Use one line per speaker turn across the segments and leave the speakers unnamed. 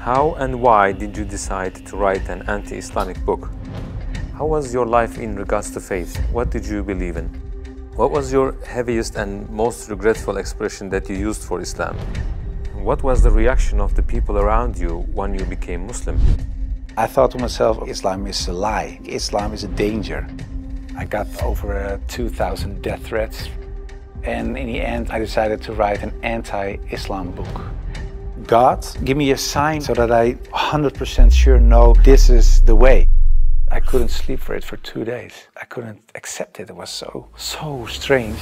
How and why did you decide to write an anti-Islamic book? How was your life in regards to faith? What did you believe in? What was your heaviest and most regretful expression that you used for Islam? What was the reaction of the people around you when you became Muslim?
I thought to myself, Islam is a lie. Islam is a danger. I got over 2,000 death threats, and in the end I decided to write an anti-Islam book. God, give me a sign so that I 100% sure know this is the way. I couldn't sleep for it for 2 days. I couldn't accept it. It was so strange.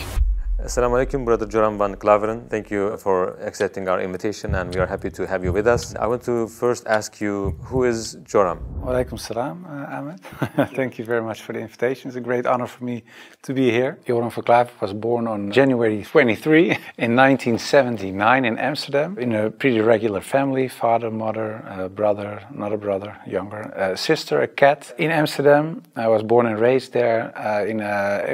Assalamu alaikum, Brother Joram Van Klaveren. Thank you for accepting our invitation, and we are happy to have you with us. I want to first ask you, who is Joram?
Wa alaikum salam, Ahmed. Thank you very much for the invitation. It's a great honor for me to be here. Joram Van Klaveren was born on January 23 in 1979 in Amsterdam, in a pretty regular family: father, mother, brother, another brother, younger, a sister, a cat. In Amsterdam, I was born and raised there.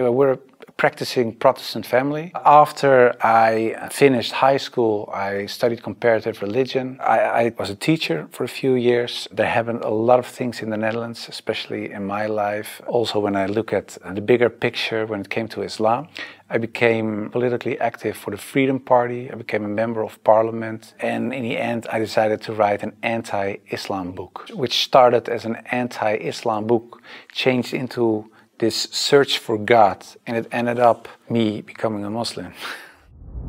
We're a practicing Protestant family. After I finished high school, I studied comparative religion. I was a teacher for a few years. There happened a lot of things in the Netherlands, especially in my life. Also, when I look at the bigger picture when it came to Islam, I became politically active for the Freedom Party. I became a member of parliament. And in the end, I decided to write an anti-Islam book, which started as an anti-Islam book, changed into this search for God, and it ended up me becoming a Muslim.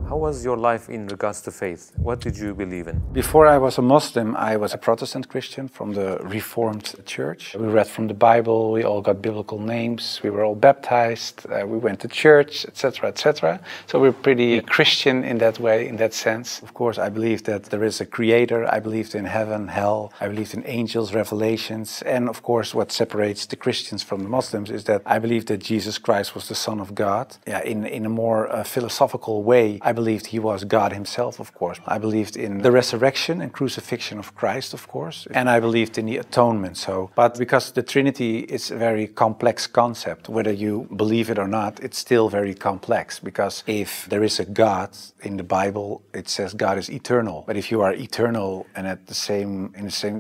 How was your life in regards to faith? What did you believe in?
Before I was a Muslim, I was a Protestant Christian from the Reformed Church. We read from the Bible, we all got biblical names, we were all baptized, we went to church, etc., etc. So we're pretty Christian in that way, in that sense. Of course, I believed that there is a creator, I believed in heaven, hell, I believed in angels, revelations, and of course what separates the Christians from the Muslims is that I believe that Jesus Christ was the Son of God. In a more philosophical way, I believed he was God himself, of course. I believed in the resurrection and crucifixion of Christ, of course. And I believed in the atonement. But because the Trinity is a very complex concept, whether you believe it or not, it's still very complex. Because if there is a God in the Bible, it says God is eternal. But if you are eternal and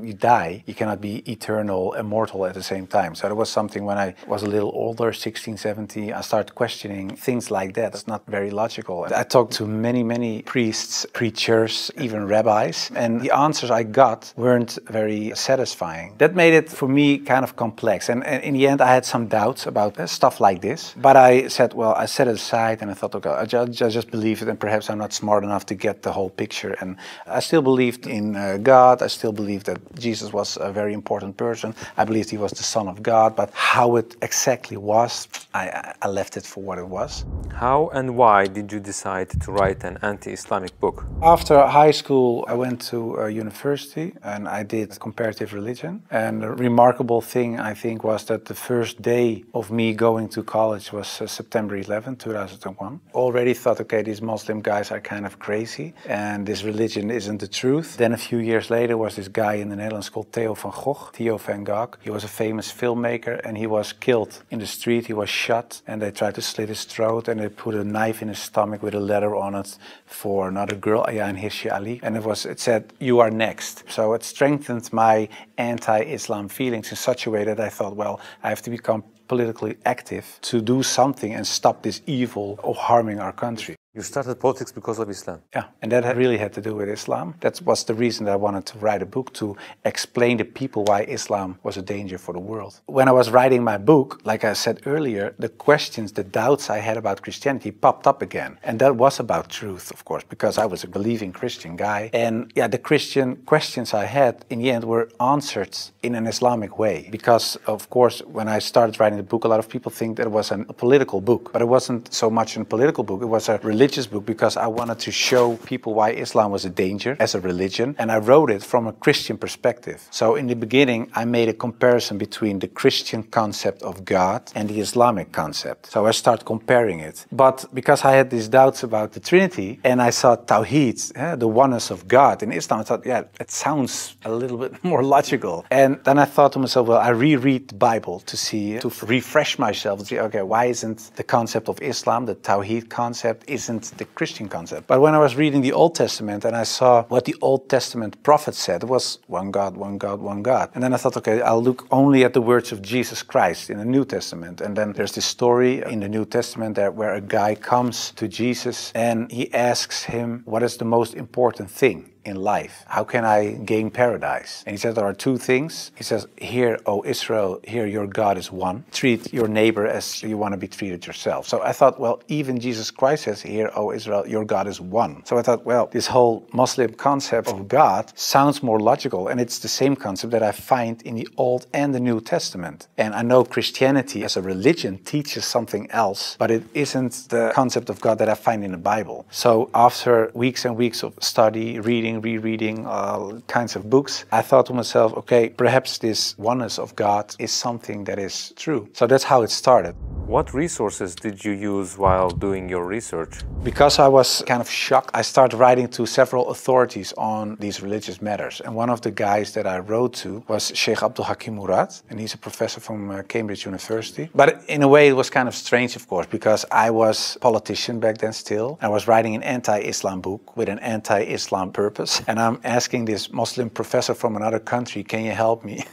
you die, you cannot be eternal, immortal at the same time. So that was something when I was a little older, 16, 17, I started questioning things like that. It's not very logical. I talked to many priests, preachers, even rabbis, and the answers I got weren't very satisfying. That made it for me kind of complex, and in the end I had some doubts about stuff like this, but I said, well, I set it aside and I thought, okay, I just believe it, and perhaps I'm not smart enough to get the whole picture. And I still believed in God. I still believed that Jesus was a very important person. I believed he was the Son of God, but how it exactly was, I left it for what it was.
How and why did you decide to write an anti-Islamic book?
After high school, I went to university and I did comparative religion. And the remarkable thing, I think, was that the first day of me going to college was September 11, 2001. Already thought, okay, these Muslim guys are kind of crazy and this religion isn't the truth. Then a few years later was this guy in the Netherlands called Theo van Gogh. He was a famous filmmaker and he was killed in the street. He was shot and they tried to slit his throat and they put a knife in his stomach with a letter on it for another girl, Ayaan Hirsi Ali, and it said, "You are next." So it strengthened my anti-Islam feelings in such a way that I thought, well, I have to become politically active to do something and stop this evil of harming our country.
You started politics because of Islam?
Yeah, and that really had to do with Islam. That was the reason that I wanted to write a book, to explain to people why Islam was a danger for the world. When I was writing my book, like I said earlier, the questions, the doubts I had about Christianity popped up again. And that was about truth, of course, because I was a believing Christian guy. And yeah, the Christian questions I had, in the end, were answered in an Islamic way. Because, of course, when I started writing the book, a lot of people think that it was a political book. But it wasn't so much a political book, it was a religious book, because I wanted to show people why Islam was a danger as a religion, and I wrote it from a Christian perspective. So in the beginning I made a comparison between the Christian concept of God and the Islamic concept. So I started comparing it. But because I had these doubts about the Trinity and I saw Tawheed, the oneness of God in Islam, I thought, yeah, it sounds a little bit more logical. And then I thought to myself, well, I reread the Bible to refresh myself and see, okay, why isn't the concept of Islam, the Tawheed concept, isn't isn't the Christian concept. But when I was reading the Old Testament and I saw what the Old Testament prophets said, it was one God, one God, one God. And then I thought, okay, I'll look only at the words of Jesus Christ in the New Testament. And then there's this story in the New Testament where a guy comes to Jesus and he asks him, what is the most important thing in life? How can I gain paradise? And he says there are two things. He says, hear, O Israel, hear your God is one. Treat your neighbor as you want to be treated yourself. So I thought, well, even Jesus Christ says, hear, O Israel, your God is one. So I thought, well, this whole Muslim concept of God sounds more logical, and it's the same concept that I find in the Old and the New Testament. And I know Christianity as a religion teaches something else, but it isn't the concept of God that I find in the Bible. So after weeks and weeks of study, rereading all kinds of books, I thought to myself, okay, perhaps this oneness of God is something that is true. So that's how it started.
What resources did you use while doing your research?
Because I was kind of shocked, I started writing to several authorities on these religious matters. And one of the guys that I wrote to was Sheikh Abdul Hakim Murad, and he's a professor from Cambridge University. But in a way it was kind of strange, of course, because I was a politician back then still. I was writing an anti-Islam book with an anti-Islam purpose. And I'm asking this Muslim professor from another country, can you help me?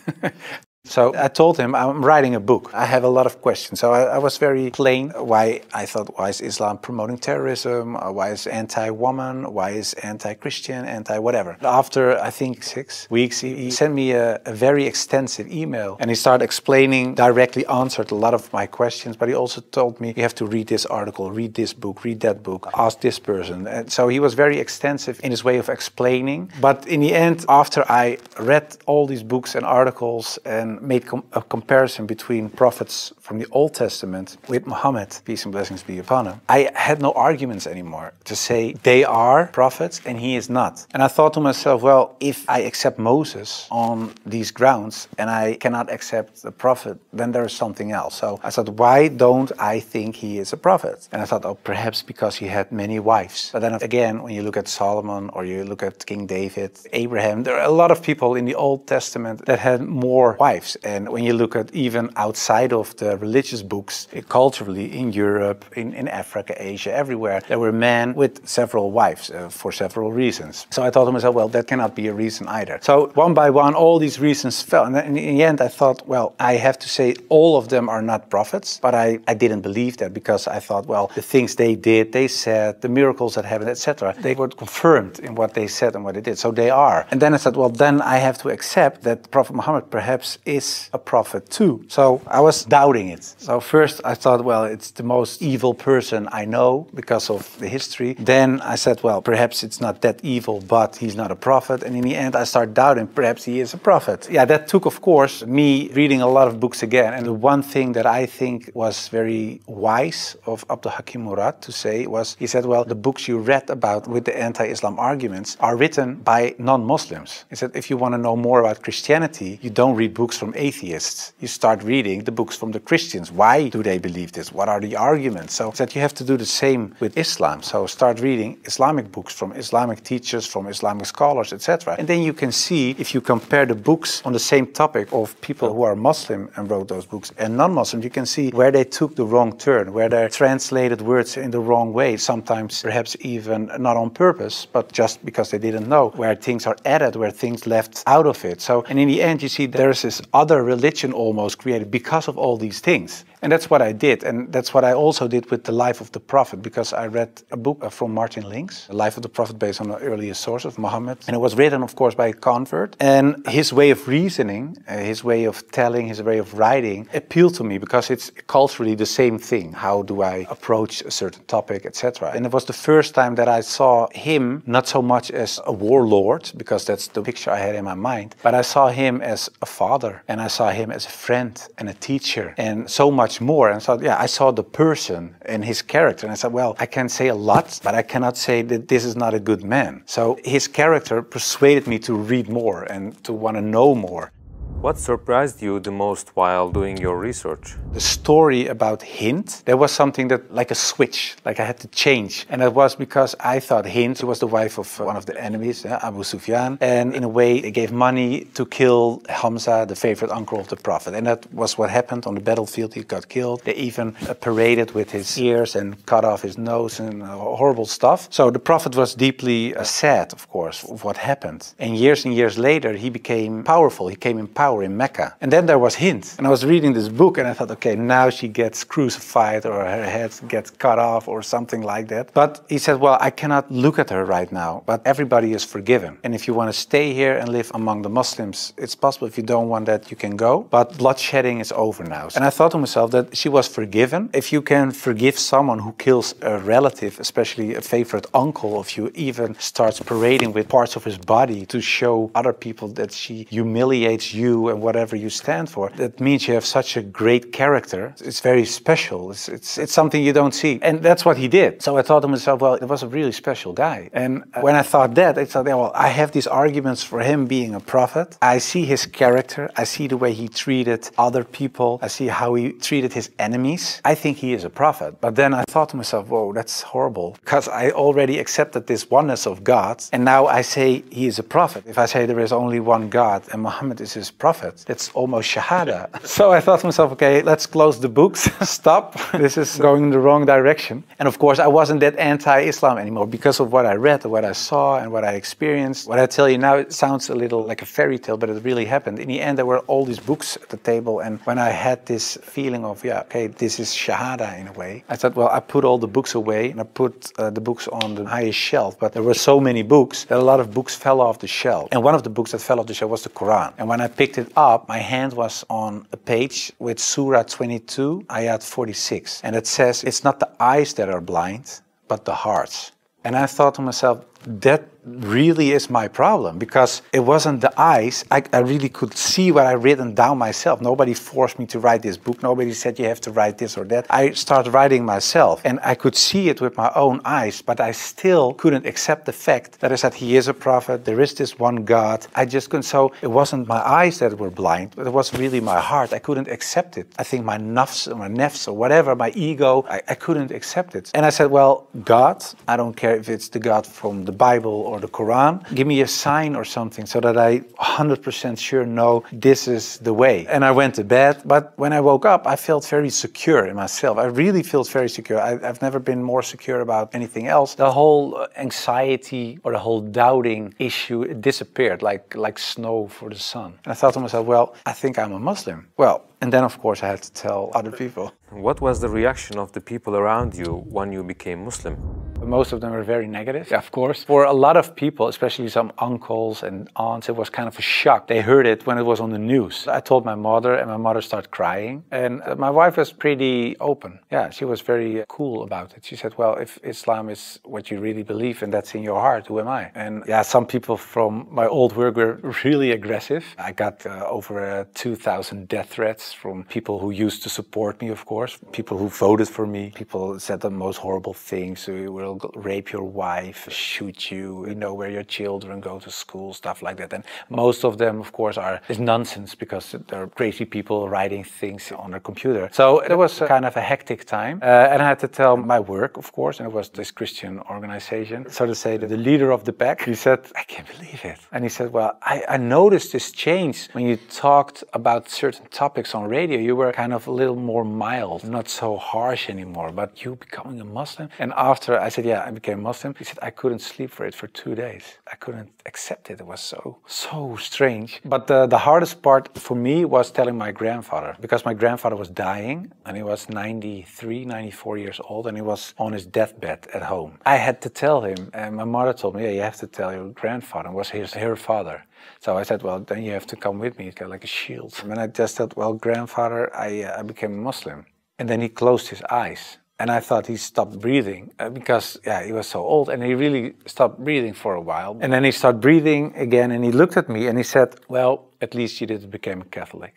So I told him, I'm writing a book. I have a lot of questions. So I was very plain why I thought, why is Islam promoting terrorism? Why is anti-woman? Why is anti-Christian? Anti-whatever. After, I think, 6 weeks, he sent me a very extensive email. And he started explaining, directly answered a lot of my questions. But he also told me, you have to read this article, read this book, read that book, ask this person. And so he was very extensive in his way of explaining. But in the end, after I read all these books and articles and made a comparison between prophets from the Old Testament with Muhammad, peace and blessings be upon him, I had no arguments anymore to say they are prophets and he is not. And I thought to myself, well, if I accept Moses on these grounds and I cannot accept the prophet, then there is something else. So I thought, why don't I think he is a prophet? And I thought, oh, perhaps because he had many wives. But then again, when you look at Solomon or you look at King David, Abraham, there are a lot of people in the Old Testament that had more wives. And when you look at even outside of the religious books, culturally in Europe, in Africa, Asia, everywhere, there were men with several wives for several reasons. So I thought to myself, well, that cannot be a reason either. So one by one, all these reasons fell. And in the end, I thought, well, I have to say all of them are not prophets. But I didn't believe that because I thought, well, the things they did, they said, the miracles that happened, etc., they were confirmed in what they said and what they did. So they are. And then I said, well, then I have to accept that Prophet Muhammad perhaps is a prophet too. So I was doubting it. So first I thought, well, it's the most evil person I know because of the history. Then I said, well, perhaps it's not that evil, but he's not a prophet. And in the end I started doubting, perhaps he is a prophet. Yeah, that took, of course, me reading a lot of books again. And the one thing that I think was very wise of Abdul Hakim Murad to say was, he said, well, the books you read about with the anti-Islam arguments are written by non-Muslims. He said, if you want to know more about Christianity, you don't read books from atheists. You start reading the books from the Christians. Why do they believe this? What are the arguments? So that you have to do the same with Islam. So start reading Islamic books from Islamic teachers, from Islamic scholars, etc. And then you can see, if you compare the books on the same topic of people who are Muslim and wrote those books and non-Muslim, you can see where they took the wrong turn, where they translated words in the wrong way, sometimes perhaps even not on purpose, but just because they didn't know, where things are added, where things left out of it. So, and in the end, you see there's this other religion almost created because of all these things. And that's what I did. And that's what I also did with the life of the Prophet, because I read a book from Martin Links, The Life of the Prophet, based on the earliest source of Muhammad. And it was written, of course, by a convert. And his way of reasoning, his way of telling, his way of writing appealed to me because it's culturally the same thing. How do I approach a certain topic, etc. And it was the first time that I saw him not so much as a warlord, because that's the picture I had in my mind, but I saw him as a father, and I saw him as a friend and a teacher, and so much more. And so, yeah, I saw the person and his character, and I said, well, I can say a lot, but I cannot say that this is not a good man. So his character persuaded me to read more and to want to know more.
What surprised you the most while doing your research?
The story about Hind, there was something that, like a switch, like I had to change. And that was because I thought Hind was the wife of one of the enemies, Abu Sufyan. And in a way, they gave money to kill Hamza, the favorite uncle of the Prophet. And that was what happened on the battlefield. He got killed. They even paraded with his ears and cut off his nose and horrible stuff. So the Prophet was deeply sad, of course, of what happened. And years later, he became powerful. He came in power in Mecca. And then there was Hind. And I was reading this book and I thought, okay, now she gets crucified or her head gets cut off or something like that. But he said, well, I cannot look at her right now, but everybody is forgiven. And if you want to stay here and live among the Muslims, it's possible. If you don't want that, you can go. But bloodshedding is over now. And I thought to myself that she was forgiven. If you can forgive someone who kills a relative, especially a favorite uncle of you, even starts parading with parts of his body to show other people that she humiliates you and whatever you stand for, that means you have such a great character. It's very special. It's something you don't see. And that's what he did. So I thought to myself, well, it was a really special guy. And when I thought that, I thought, yeah, well, I have these arguments for him being a prophet. I see his character. I see the way he treated other people. I see how he treated his enemies. I think he is a prophet. But then I thought to myself, whoa, that's horrible. Because I already accepted this oneness of God. And now I say he is a prophet. If I say there is only one God and Muhammad is his prophet, that's almost shahada. So I thought to myself, okay, let's close the books. Stop. This is going in the wrong direction. And of course, I wasn't that anti-Islam anymore because of what I read, what I saw, and what I experienced. What I tell you now, it sounds a little like a fairy tale, but it really happened. In the end, there were all these books at the table. And when I had this feeling of, yeah, okay, this is shahada in a way, I thought, well, I put all the books away and I put the books on the highest shelf. But there were so many books that a lot of books fell off the shelf. And one of the books that fell off the shelf was the Quran. And when I picked it up, my hand was on a page with Surah 22, Ayat 46. And it says, it's not the eyes that are blind, but the hearts. And I thought to myself, that really is my problem, because it wasn't the eyes. I really could see what I written down myself. Nobody forced me to write this book. Nobody said you have to write this or that. I started writing myself and I could see it with my own eyes, but I still couldn't accept the fact that I said he is a prophet, there is this one God. I just couldn't. So it wasn't my eyes that were blind, but it was really my heart. I couldn't accept it. I think my nafs or whatever, my ego, I couldn't accept it. And I said, well, God, I don't care if it's the God from the Bible or the Quran, give me a sign or something so that I 100% sure know this is the way. And I went to bed, but when I woke up, I felt very secure in myself. I really felt very secure. I've never been more secure about anything else. The whole anxiety or the whole doubting issue, it disappeared like snow for the sun. And I thought to myself, well, I think I'm a Muslim. Well, and then of course I had to tell other people.
What was the reaction of the people around you when you became Muslim?
Most of them were very negative, of course. For a lot of people, especially some uncles and aunts, it was kind of a shock. They heard it when it was on the news. I told my mother, and my mother started crying. And my wife was pretty open. Yeah, she was very cool about it. She said, well, if Islam is what you really believe and that's in your heart, who am I? And yeah, some people from my old work were really aggressive. I got over 2,000 death threats from people who used to support me, of course. People who voted for me. People said the most horrible things. We will rape your wife, shoot you, you know, where your children go to school, stuff like that. And most of them, of course, is nonsense because they're crazy people writing things on their computer. So it was kind of a hectic time. And I had to tell my work, of course, and it was this Christian organization. So to say that the leader of the pack, he said, I can't believe it. And he said, well, I noticed this change when you talked about certain topics on radio. You were kind of a little more mild, not so harsh anymore, but you becoming a Muslim. And after I said, yeah, I became Muslim, he said, I couldn't sleep for it for 2 days. I couldn't accept it. It was so strange. But the hardest part for me was telling my grandfather, because my grandfather was dying and he was 93, 94 years old and he was on his deathbed at home. I had to tell him, and my mother told me, yeah, you have to tell your grandfather. It was her father. So I said, well, then you have to come with me. It's got like a shield. And I just said, well, grandfather, I became a Muslim. And then he closed his eyes. And I thought he stopped breathing because, yeah, he was so old. And he really stopped breathing for a while. And then he started breathing again and he looked at me and he said, well, at least you didn't become a Catholic.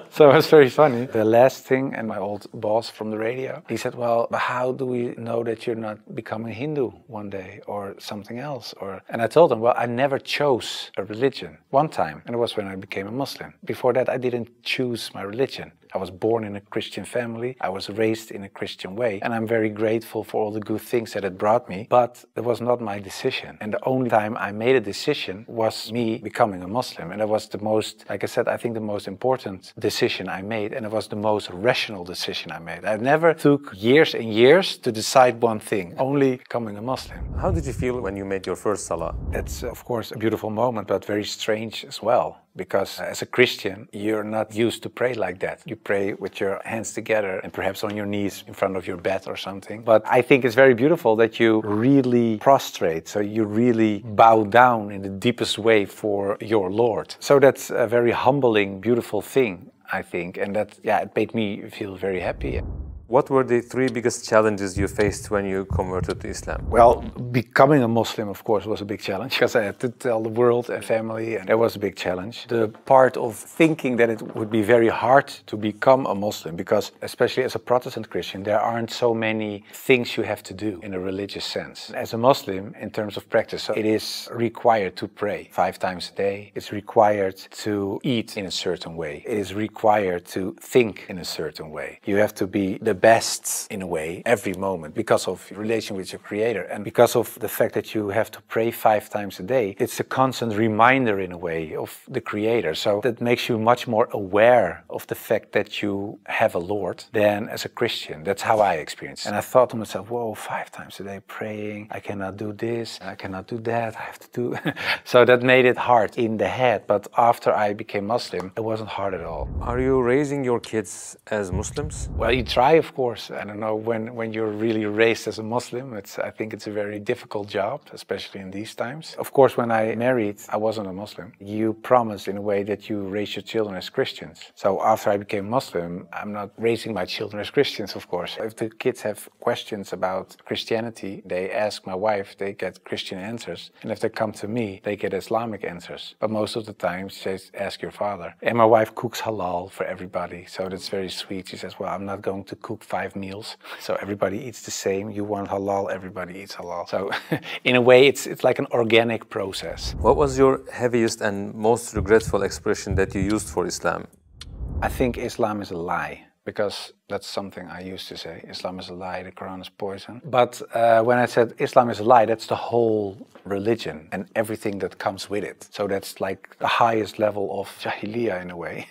So it was very funny. The last thing, and my old boss from the radio, he said, well, how do we know that you're not becoming Hindu one day or something else? And I told him, well, I never chose a religion. One time, and it was when I became a Muslim. Before that, I didn't choose my religion. I was born in a Christian family. I was raised in a Christian way. And I'm very grateful for all the good things that it brought me. But it was not my decision. And the only time I made a decision was me becoming a Muslim. And it was the most, like I said, I think the most important decision I made. And it was the most rational decision I made. I never took years and years to decide one thing, only becoming a Muslim.
How did you feel when you made your first salah?
That's, of course, a beautiful moment, but very strange as well. Because as a Christian, you're not used to pray like that. You pray with your hands together and perhaps on your knees in front of your bed or something. But I think it's very beautiful that you really prostrate, so you really bow down in the deepest way for your Lord. So that's a very humbling, beautiful thing, I think. And that, yeah, it made me feel very happy.
What were the three biggest challenges you faced when you converted to Islam?
Well, becoming a Muslim, of course, was a big challenge because I had to tell the world and family, and that was a big challenge. The part of thinking that it would be very hard to become a Muslim because, especially as a Protestant Christian, there aren't so many things you have to do in a religious sense. As a Muslim, in terms of practice, so it is required to pray 5 times a day. It's required to eat in a certain way. It is required to think in a certain way. You have to be the best in a way every moment because of your relation with your Creator and because of the fact that you have to pray 5 times a day. It's a constant reminder in a way of the Creator, so that makes you much more aware of the fact that you have a Lord than as a Christian. That's how I experienced it. And I thought to myself, whoa, 5 times a day praying, I cannot do this, I cannot do that, I have to do so that made it hard in the head. But after I became Muslim, it wasn't hard at all.
Are you raising your kids as Muslims?
Well, you try, of course. I don't know, when you're really raised as a Muslim, I think it's a very difficult job, especially in these times. Of course, when I married, I wasn't a Muslim. You promise in a way that you raise your children as Christians. So after I became Muslim, I'm not raising my children as Christians, of course. If the kids have questions about Christianity, they ask my wife, they get Christian answers. And if they come to me, they get Islamic answers. But most of the time, she says, ask your father. And my wife cooks halal for everybody, so that's very sweet. She says, well, I'm not going to cook 5 meals, so everybody eats the same. You want halal, everybody eats halal. So in a way, it's like an organic process.
What was your heaviest and most regretful expression that you used for Islam?
I think Islam is a lie, because that's something I used to say. Islam is a lie, the Quran is poison. But when I said Islam is a lie, that's the whole religion and everything that comes with it. So that's like the highest level of jahiliyyah in a way.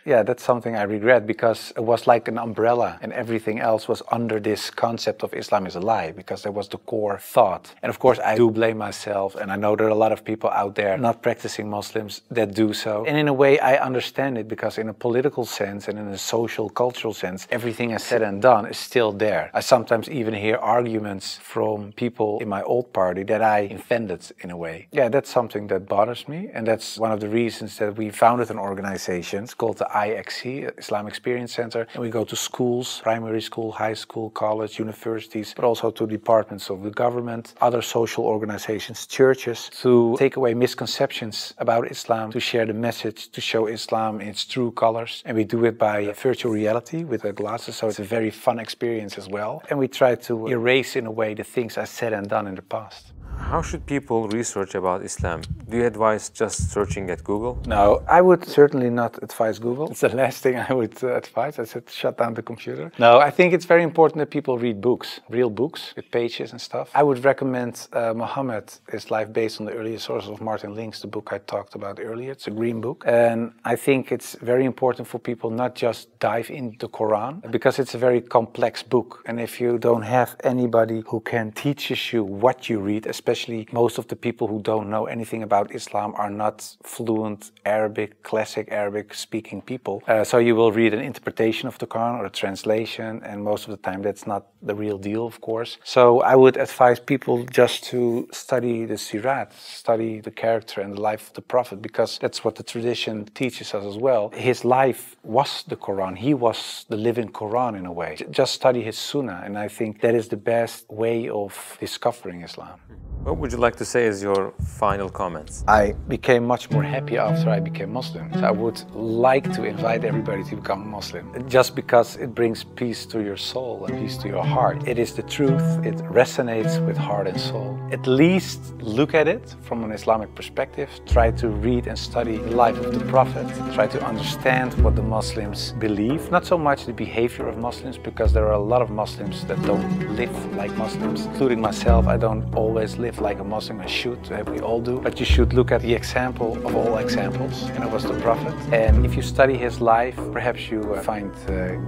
Yeah, that's something I regret because it was like an umbrella and everything else was under this concept of Islam is a lie because that was the core thought. And of course I do blame myself, and I know there are a lot of people out there not practicing Muslims that do so. And in a way I understand it because in a political sense and in a social, cultural sense, everything I said and done is still there. I sometimes even hear arguments from people in my old party that I offended in a way. Yeah, that's something that bothers me, and that's one of the reasons that we founded an organization. It's called the IXC, Islam Experience Center, and we go to schools, primary school, high school, college, universities, but also to departments of the government, other social organizations, churches, to take away misconceptions about Islam, to share the message, to show Islam in its true colors. And we do it by virtual reality with the glasses, so it's a very fun experience as well. And we try to erase in a way the things I said and done in the past.
How should people research about Islam? Do you advise just searching at Google?
No, I would certainly not advise Google. It's the last thing I would advise. I said shut down the computer. No, I think it's very important that people read books, real books with pages and stuff. I would recommend Muhammad, His Life Based on the Earliest Sources of Martin Links, the book I talked about earlier. It's a green book. And I think it's very important for people not just dive into the Quran, because it's a very complex book. And if you don't have anybody who can teach you what you read, especially most of the people who don't know anything about Islam are not fluent Arabic, classic Arabic speaking people. So you will read an interpretation of the Quran or a translation, and most of the time that's not the real deal, of course. So I would advise people just to study the Sirat, study the character and the life of the Prophet, because that's what the tradition teaches us as well. His life was the Quran. He was the living Quran in a way. Just study his Sunnah, and I think that is the best way of discovering Islam.
What would you like to say as your final comments?
I became much more happy after I became Muslim. So I would like to invite everybody to become Muslim, just because it brings peace to your soul and peace to your heart. It is the truth, it resonates with heart and soul. At least look at it from an Islamic perspective, try to read and study the life of the Prophet, try to understand what the Muslims believe, not so much the behavior of Muslims, because there are a lot of Muslims that don't live like Muslims, including myself. I don't always live like a Muslim. I should, we all do, but you should look at the example of all examples, and it was the Prophet. And if you study his life, perhaps you find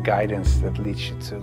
guidance that leads you to